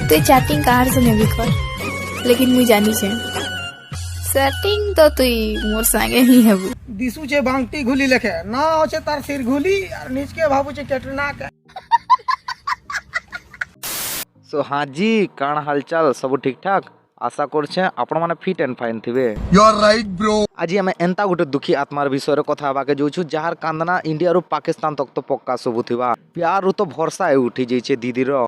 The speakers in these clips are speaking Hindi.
तु चैटिंग कार संगे भी कर, लेकिन मुई जानी छे सेटिंग तो तुई मोर संगे ही हेबू। दिसु छे बांगटी घुली लेखे ना होचे तार सिर घुली और नीच के भाबू छे कैटरीना के। सो हाँ जी काण हालचाल सब ठीक ठाक आशा करछे आपण माने फिट एंड फाइन थिबे। You are right bro. आज आमे एंता गुटे दुखी आत्मार विषय रे कथा हेबाके जोछु जहार कांदना इंडिया रु पाकिस्तान तक तो पक्का सबु थिबा। प्यार रु तो भरोसा है उठी जैछे दीदी रो।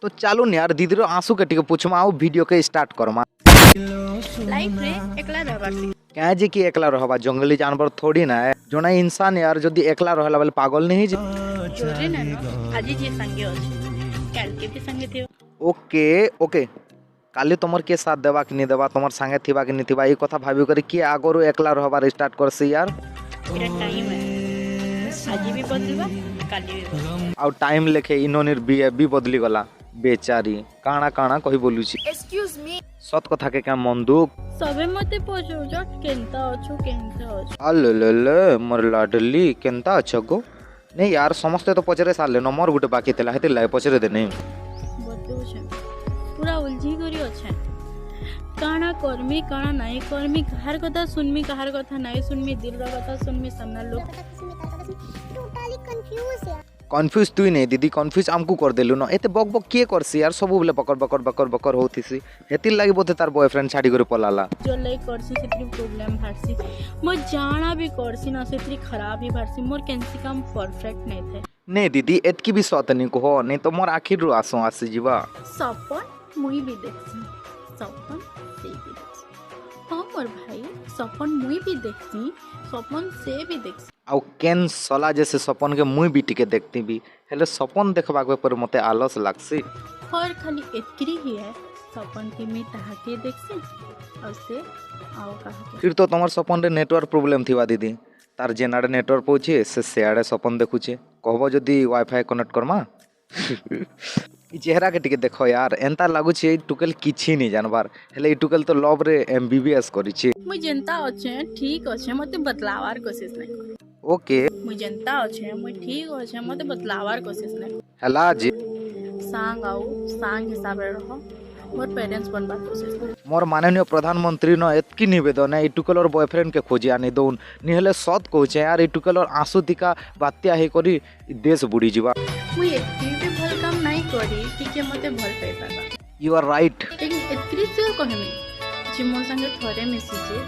तो चालू यार दीदी रो आंसू के टिके पूछमा आउ वीडियो के स्टार्ट करमा। लाइफ रे एकला रहबासी क्या जे कि एकला रहबा जंगली जानवर थोड़ी ना है जोना इंसान यार जदी एकला रहला बेले पागल नहीं जे जोरे ना आज जे संगे अछि काल के भी संगे थियो। ओके ओके काली तुमर के साथ देवा कि नहीं देवा तुमर संगे थिबा कि नहीं थिबा ई कथा भाबी करी कि आगरो एकला रहबार स्टार्ट करसी यार। पूरा टाइम है आज भी बदलबा काल भी बदलबा आउ टाइम लेखे इनोनिर भी बदली गला बेचारी काना काना कहि बोलुची। एक्सक्यूज मी सत कथा के क्या मन दुख सबे मते पछो जट केनता अछु अल्ले मोर लाडली केनता अच्छा गो नहीं यार समस्ते तो पचरे साले नंबर गुटे बाकी तेला हेते लाई पचरे दे नहीं बतौ छे पूरा उलझी करी अछि काना कर्मी काना नाही कर्मी कहार कथा सुनमी कहार कथा नाही सुनमी दिल रो कथा सुनमी सामना लोग टोटली कंफ्यूज है। कन्फ्यूज तुई नहीं दीदी कन्फ्यूज हमको कर देलु न एते बक बक के करसी यार सब बोले बकर बकर बकर बकर होतिसी हेति लागि बोते तार बॉयफ्रेंड छाडी करे पलाला जो लाइक करसी सेत्री प्रॉब्लम भारसी मो जाना भी करसी ना सेत्री खराब ही भारसी मोर केनसी काम परफेक्ट नहीं थे। नहीं दीदी एतकी भी सत नहीं कहो नहीं तो मोर आखिर रु आसो आसी जीवा सपन मुई भी देखसी सपन से भी देखसी हां मोर भाई सपन मुई भी देखसी सपन से भी देखसी आउ केन सला जैसे सपन के मुई भी टिके देखती भी हेले सपन देखबा के पर मते आलस लागसी और खाली एतकरी ही है सपन के मी ताके देखसी और से आओ कहा फिर तो तमर सपन रे नेटवर्क प्रॉब्लम थिवा दीदी तार जेनाडे नेटवर्क पहुचे से सेआडे सपन देखुचे कहबो जदी वाईफाई कनेक्ट करमा ई चेहरा के टिके देखो यार एंता लागु छे टुकल किछि नहीं जानबार हेले ई टुकल तो लव रे एमबीबीएस करी छे मुई जनता अच्छे ठीक अच्छे मते बदलावार कोशिश नहीं कर ओके मुई जनता अच्छे मुई ठीक अच्छे मते बदलावार कोशिश नहीं हला जी सांग आउ सांग हिसाब रे रहो मोर पेरेंट्स बनबार कोशिश कर मोर माननीय प्रधानमंत्री न एतकी निवेदन है ई टुकल और बॉयफ्रेंड के खोजी आनी दउन निहले सत कहूचे यार ई टुकल और आंसू तिका बात्या हे करी देश बुड़ी जीवा मुई एतकी भी भल काम नहीं करी कि के मते भल पैसा यू आर राइट लेकिन एतकी श्योर कहमी जे मोर संगे थरे मिसी जे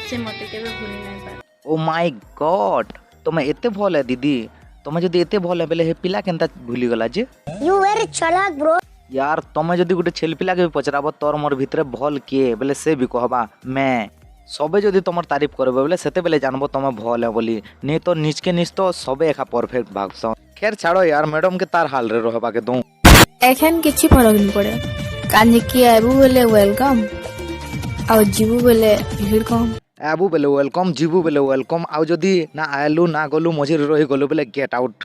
से मते केबे भूली नहीं पार। ओ माय गॉड तुम एते भल है दीदी तुम जदी एते भल है बेले हे पिला केनता भूली गला जे यू वेरी चालाक ब्रो। यार तुम जदी गुटे छेल पिला के भी पचराबो तोर मोर भितरे भल के बेले से भी कहबा मैं सबे जदी तुमर तारीफ करबे बेले सेते बेले जानबो तुम भल है बोली नहीं तो नीच के नीच तो सबे एका परफेक्ट भागस खैर छाड़ो यार मैडम के तार हाल रे रहबा के दऊ एखन किछि फरक नहीं पड़े कान की आबू बोले वेलकम और जीबू बोले भीड़ कम आबू बेले वेलकम जीबू बेले वेलकम आउ जदी ना आयलू ना गलू मझे रही गलू बेले गेट आउट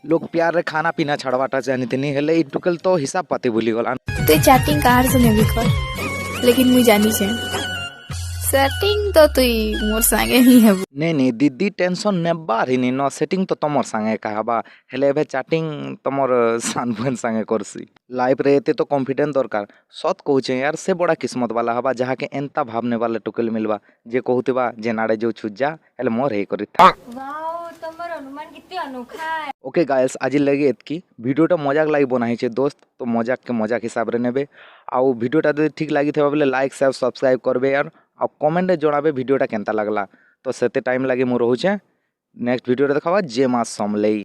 लोग प्यार रे खाना पीना छड़वाटा जानी नहीं हेले ई टुकल तो हिसाब पाती भूली गला तु चैटिंग कार संगे भी कर, लेकिन मुई जानी छे सेटिंग तो तुई मोर संगे ही हेबू। नहीं दीदी टेंशन नेबार ही नहीं न सेटिंग तो तमर संगे कहबा हेले एबे चैटिंग तमर सानबन संगे करसी लाइफ रे एते तो कॉन्फिडेंस दरकार सत कहूचे यार से बड़ा किस्मत वाला हबा जहा के एंता भावने वाले टुकल मिलबा जे कहूतिबा जे नाड़े जो छुजा हेले मोर हे करी था वाओ तमर अनुमान कितने अनोखा है। ओके गाइस आज लगे एतकी वीडियोटा मजाक लागि बनाई छे दोस्त तो मजाक के मजाक हिसाब रे नेबे आउ वीडियोटा जदि ठीक लागि थेबा बेले लाइक शेयर सब्सक्राइब करबे यार आ कमेंट रे जणाबे वीडियोटा केनता लागला तो सेते टाइम लागि मु रहूचे नेक्स्ट वीडियो रे देखाबा जे मास समलेई।